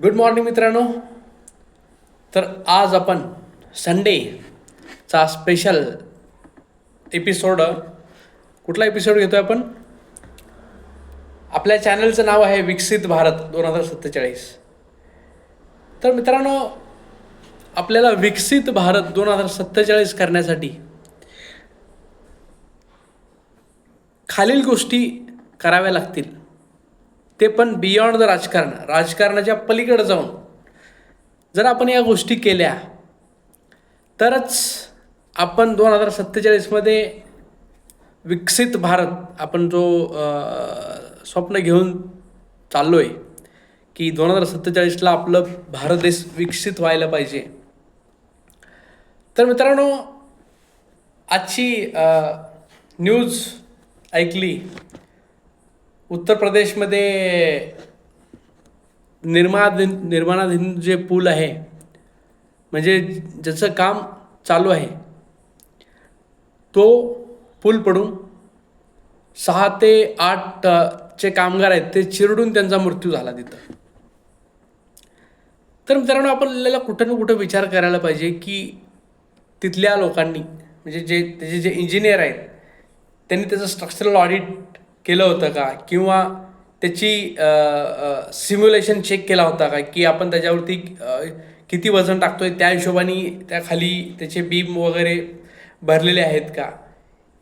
Good morning मित्रांनो. तर आज आपण संडेचा स्पेशल एपिसोड, कुठला एपिसोड घेतो आहे आपण? आपल्या चॅनलचं नाव आहे विकसित भारत 2047. तर मित्रांनो, आपल्याला विकसित भारत 2047 करण्यासाठी खालील गोष्टी कराव्या लागतील, ते पण बियॉन्ड द राजकारणाच्या पलीकडे जाऊन. जर आपण या गोष्टी केल्या तरच आपण 2047मध्ये विकसित भारत, आपण जो स्वप्न घेऊन चाललो आहे की 2047ला आपलं भारत देश विकसित व्हायला पाहिजे. तर मित्रांनो, आजची न्यूज ऐकली. उत्तर प्रदेशमध्ये निर्माणाधीन जे पूल आहे, म्हणजे ज्याचं काम चालू आहे, तो पूल पडून 6 ते 8 चे कामगार आहेत ते चिरडून त्यांचा मृत्यू झाला तिथं. तर मित्रांनो, आपल्याला कुठं ना कुठं विचार करायला पाहिजे की तिथल्या लोकांनी, म्हणजे त्याचे जे इंजिनियर आहेत, त्यांनी त्याचं स्ट्रक्चरल ऑडिट केलं होतं का, किंवा त्याची सिम्युलेशन चेक केला होता का, की आपण त्याच्यावरती किती वजन टाकतोय त्या हिशोबाने त्या खाली त्याचे बीम वगैरे भरलेले आहेत का.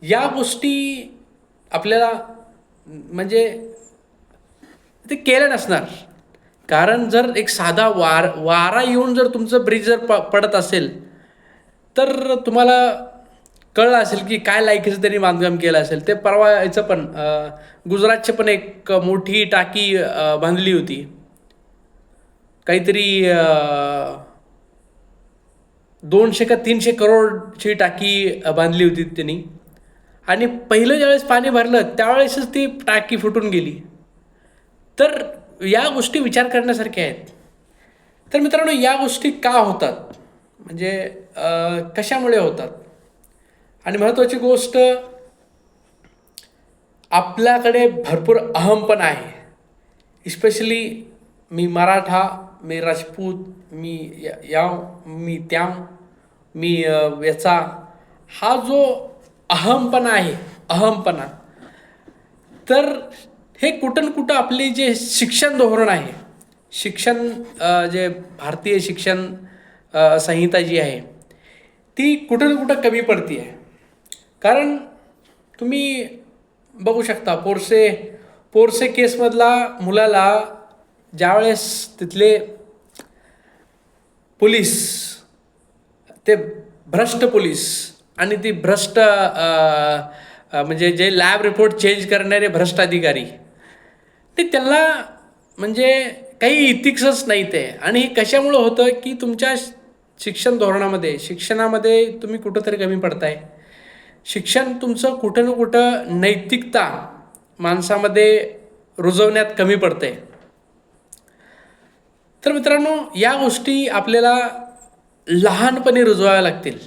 या गोष्टी आपल्याला म्हणजे ते केलं नसणार. कारण जर एक साधा वारा येऊन जर तुमचं ब्रिज जर पडत असेल तर तुम्हाला कळलं असेल की काय लायकीचं त्यांनी बांधकाम केलं असेल. ते परवा याचं पण गुजरातचे पण एक मोठी टाकी बांधली होती, काहीतरी 200 का 300 करोडची टाकी बांधली होती त्यांनी. आणि पहिलं ज्यावेळेस पाणी भरलं त्यावेळेसच ती टाकी फुटून गेली. तर या गोष्टी विचार करण्यासारख्या आहेत. तर मित्रांनो, या गोष्टी का होतात, म्हणजे कशामुळे होतात? आणि महत्त्वाची गोष्ट, आपल्याकडे भरपूर अहमपणा आहे. इस्पेशली मी मराठा, मी राजपूत, मी मी मी याचा, हा जो अहमपणा आहे, तर हे कुठं ना कुठं आपली जे शिक्षण धोरण आहे, जे भारतीय शिक्षण संहिता जी आहे, ती कुठं ना कुठं कमी पडती आहे. कारण तुम्ही बघू शकता, पोरसे केसमधला मुलाला ज्यावेळेस तिथले पोलीस, ते भ्रष्ट पोलीस आणि ती भ्रष्ट म्हणजे जे लॅब रिपोर्ट चेंज करणारे भ्रष्ट अधिकारी, ते त्यांना म्हणजे काही इथिक्सच नाही ते. आणि हे कशामुळं होतं की तुमच्या शिक्षण धोरणामध्ये, शिक्षणामध्ये तुम्ही कुठंतरी कमी पडताय. शिक्षण तुमचं कुठं ना कुठं नैतिकता माणसामध्ये रुजवण्यात कमी पडते. तर मित्रांनो, या गोष्टी आपल्याला लहानपणी रुजवाव्या लागतील.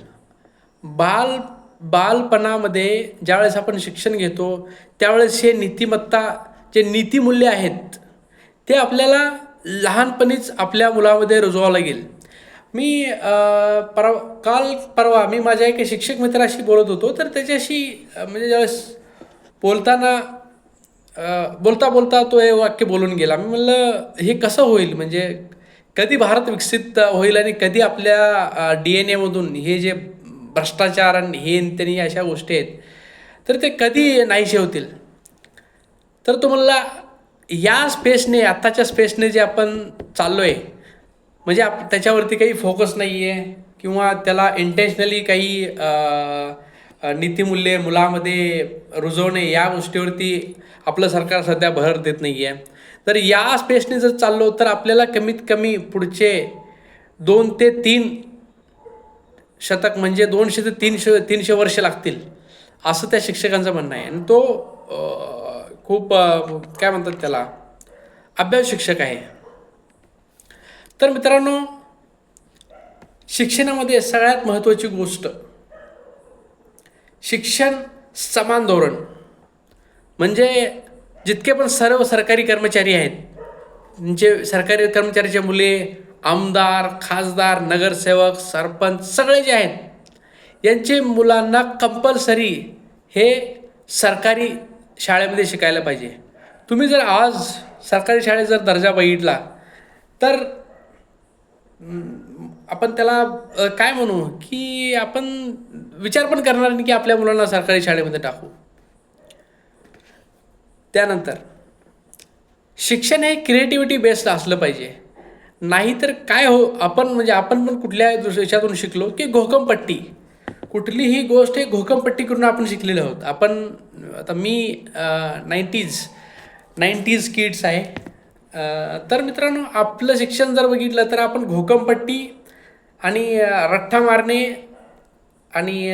बालपणामध्ये ज्यावेळेस आपण शिक्षण घेतो त्यावेळेस हे नीतिमत्ता, जे नीतिमूल्य आहेत, ते आपल्याला लहानपणीच आपल्या मुलामध्ये रुजवावं लागेल. मी परवा मी माझ्या एका शिक्षक मित्राशी बोलत होतो. तर त्याच्याशी म्हणजे ज्यावेळेस बोलता बोलता तो हे वाक्य बोलून गेला. मी म्हणलं, हे कसं होईल, म्हणजे कधी भारत विकसित होईल आणि कधी आपल्या DNA मधून हे जे भ्रष्टाचार आणि हे त्यांनी अशा गोष्टी आहेत, तर ते कधी नाहीसे होतील. तर तो म्हणला, या स्पेसने, आत्ताच्या स्पेसने जे आपण चाललो आहे, म्हणजे त्याच्यावरती काही फोकस नाही आहे, किंवा त्याला इंटेन्शनली काही नीतिमूल्ये मुलामध्ये रुजवणे, या गोष्टीवरती आपलं सरकार सध्या भर देत नाही आहे. तर या स्पेसने जर चाललो तर आपल्याला कमीत कमी पुढचे 2 ते 3 शतक, म्हणजे 200 ते 300 वर्ष लागतील, असं त्या शिक्षकांचं म्हणणं आहे. आणि तो खूप काय म्हणतात त्याला, अभ्यास शिक्षक आहे. तर मित्रांनो, शिक्षणामध्ये सगळ्यात महत्त्वाची गोष्ट, शिक्षण समान धोरण. म्हणजे जितके पण सर्व सरकारी कर्मचारी आहेत जे सरकारी कर्मचाऱ्याचे मुले, आमदार, खासदार, नगरसेवक, सरपंच सगळे जे आहेत यांचे मुलांना कंपल्सरी हे सरकारी शाळेमध्ये शिकायला पाहिजे. तुम्ही जर आज सरकारी शाळेत जर दर्जा बघितला तर आपण त्याला काय म्हणू की आपण विचार पण करणार नाही की आपल्या मुलांना सरकारी शाळेमध्ये टाकू. त्यानंतर शिक्षण हे क्रिएटिव्हिटी बेस्ड असलं पाहिजे. नाहीतर काय आपण म्हणजे आपण पण कुठल्या देशातून शिकलो की घोकमपट्टी, कुठलीही गोष्ट हे घोकमपट्टी करून आपण शिकलेलो आहोत. आपण आता मी 90s किड्स आहे. तर मित्रांनो आपलं शिक्षण जर बघितलं तर आपण घोकमपट्टी आणि रठ्ठा मारणे आणि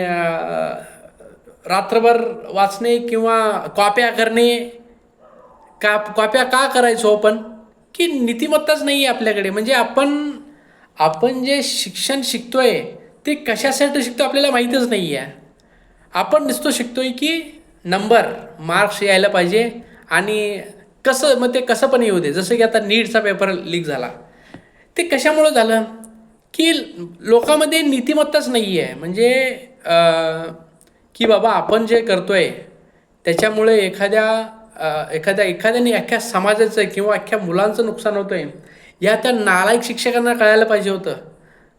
रात्रभर वाचणे किंवा कॉप्या करणे. कॉप्या का करायचो आपण की नीतिमत्ताच नाही आहे आपल्याकडे. म्हणजे आपण जे शिक्षण शिकतोय ते कशासाठी शिकतो आपल्याला माहीतच नाही आहे. आपण नुसतं शिकतोय की नंबर मार्क्स यायला पाहिजे आणि मग ते कसं पण येऊ दे. जसं की आता नीटचा पेपर लीक झाला, ते कशामुळं झालं की लोकांमध्ये नीतिमत्ताच नाही आहे. म्हणजे की बाबा आपण जे करतोय त्याच्यामुळे एखाद्याने अख्ख्या समाजाचं किंवा अख्ख्या मुलांचं नुकसान होतं आहे त्या नालायक शिक्षकांना कळायला पाहिजे होतं.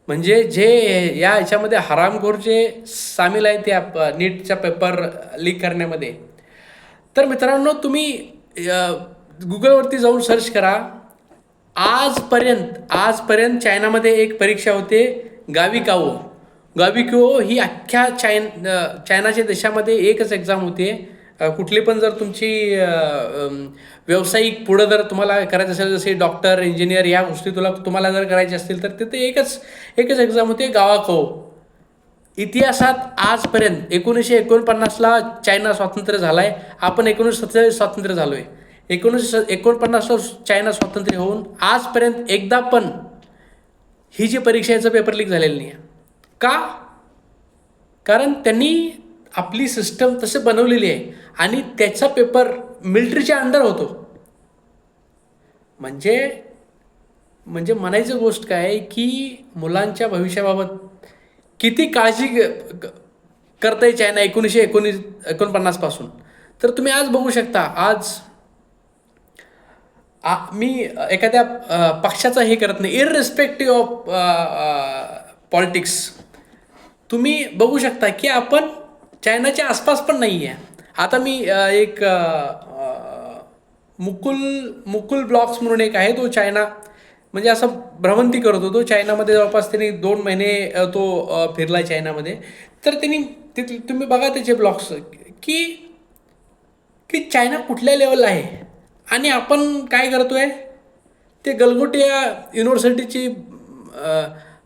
म्हणजे जे याच्यामध्ये हरामखोर जे सामील आहेत त्या नीटचा पेपर लीक करण्यामध्ये. तर मित्रांनो तुम्ही गुगलवरती जाऊन सर्च करा. आजपर्यंत चायनामध्ये एक परीक्षा होते गाविकाओ ही अख्ख्या चायनाच्या देशामध्ये एकच एक्झाम होते. कुठली पण जर तुमची व्यावसायिक पुढं जर तुम्हाला करायचं असेल जसे डॉक्टर, इंजिनियर या गोष्टी तुम्हाला जर करायची असतील तर तिथे एकच एक्झाम होते गावाकाओ. इतिहासात आजपर्यंत 1949ला चायना स्वातंत्र्य झाला आहे. आपण 1947 स्वातंत्र्य झालो आहे. 1949ला चायना स्वातंत्र्य होऊन आजपर्यंत एकदा पण ही जी परीक्षा याचं पेपर लीक झालेलं नाही आहे. का? कारण त्यांनी आपली सिस्टम तसं बनवलेली आहे आणि त्याचा पेपर मिलिटरीच्या अंडर होतो. म्हणजे म्हणायचं गोष्ट काय आहे की मुलांच्या भविष्याबाबत किती काळजी करता येईल चायना 1949 पासून. तर तुम्ही आज बघू शकता. आज मी एखाद्या पक्षाचा हे करत नाही, इररिस्पेक्टिव्ह ऑफ पॉलिटिक्स. तुम्ही बघू शकता की आपण चायनाच्या आसपास पण नाही आहे. आता मी एक मुकुल ब्लॉग्स म्हणून एक आहे, तो चायना म्हणजे असं भ्रमंती करत होतो. चायनामध्ये जवळपास त्यांनी 2 महिने तो फिरला चायनामध्ये. तर त्यांनी तुम्ही बघा त्याचे ब्लॉग्स की चायना कुठल्या लेवलला आहे आणि आपण काय करतोय. ते गलगोटिया युनिव्हर्सिटीची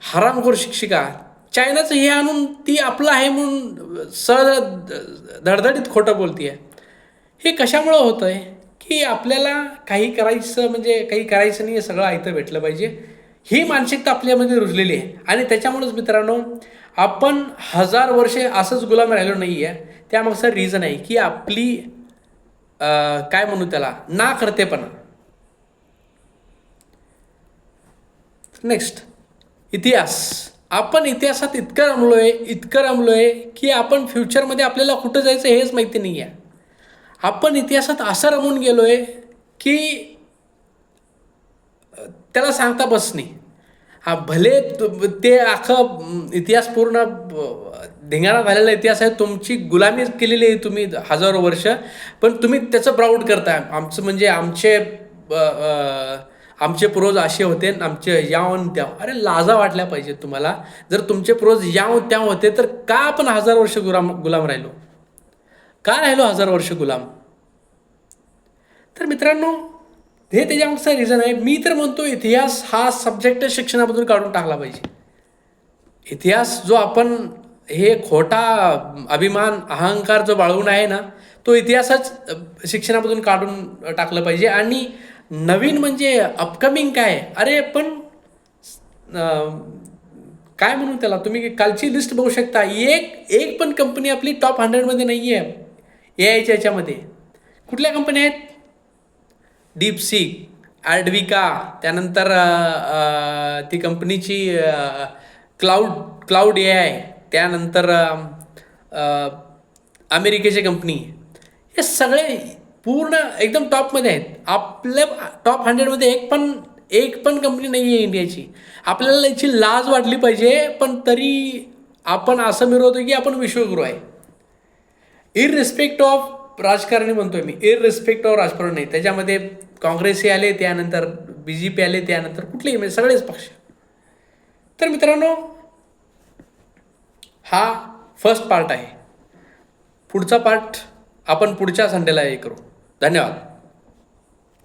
हरामखोर शिक्षिका चायनाचं हे आणून ती आपलं आहे म्हणून सहज धडधडीत खोटं बोलते आहे. हे कशामुळं होतं आहे की आपल्याला काही करायचं नाही आहे, सगळं ऐकतं भेटलं पाहिजे ही मानसिकता आपल्यामध्ये रुजलेली आहे. आणि त्याच्यामुळेच मित्रांनो आपण 1000 वर्षे असंच गुलाम राहिलो नाही आहे. त्यामागचं रिझन आहे की आपली काय म्हणू त्याला नाकर्तेपणा. नेक्स्ट इतिहास. आपण इतिहासात इतकं रमलोय की आपण फ्युचरमध्ये आपल्याला कुठं जायचं हेच माहिती नाही आहे. आपण इतिहासात असं रमून गेलोय की त्याला सांगता बस नाही. भले ते अख्खं इतिहास पूर्ण धिंगाणा झालेला इतिहास आहे, तुमची गुलामी केलेली आहे तुम्ही 1000 वर्ष, पण तुम्ही त्याचं प्राऊड करताय. आमचे पूर्वज असे होते, आमचे यावं त्याव. अरे लाजा वाटल्या पाहिजे तुम्हाला. जर तुमचे पूर्वज यावं त्याव होते तर का आपण 1000 वर्ष गुलाम राहिलो? का राहिलो 1000 वर्ष गुलाम? तर मित्रांनो हे त्याच्यामागचा रिझन आहे. मी तर म्हणतो इतिहास हा सब्जेक्ट शिक्षणामधून काढून टाकला पाहिजे. इतिहास जो आपण हे खोटा अभिमान अहंकार जो बाळगून आहे ना, तो इतिहासच शिक्षणामधून काढून टाकलं पाहिजे. आणि नवीन म्हणजे अपकमिंग काय. अरे पण काय म्हणून त्याला, तुम्ही कालची लिस्ट बघू शकता. एक पण कंपनी आपली टॉप 100मध्ये नाही आहे AI च्या याच्यामध्ये. कुठल्या कंपन्या आहेत? डीपसीक, ॲडविका, त्यानंतर ती कंपनीची क्लाउड क्लाउड ए आय, त्यानंतर अमेरिकेची कंपनी, हे सगळे पूर्ण एकदम टॉपमध्ये आहेत. आपल्या टॉप 100मध्ये एक पण कंपनी नाही आहे इंडियाची. आपल्याला याची लाज वाटली पाहिजे, पण तरी आपण असं मिरवतो की आपण विश्वगुरू आहे. इररिस्पेक्ट ऑफ राजकारणी म्हणतोय मी, इररिस्पेक्ट ऑफ राजकारण नाही. त्याच्यामध्ये काँग्रेसही आले, त्यानंतर BJP आले, त्यानंतर कुठलेही म्हणजे सगळेच पक्ष. तर मित्रांनो, हा फर्स्ट पार्ट आहे. पुढचा पार्ट आपण पुढच्या संडेला हे करू. धन्यवाद.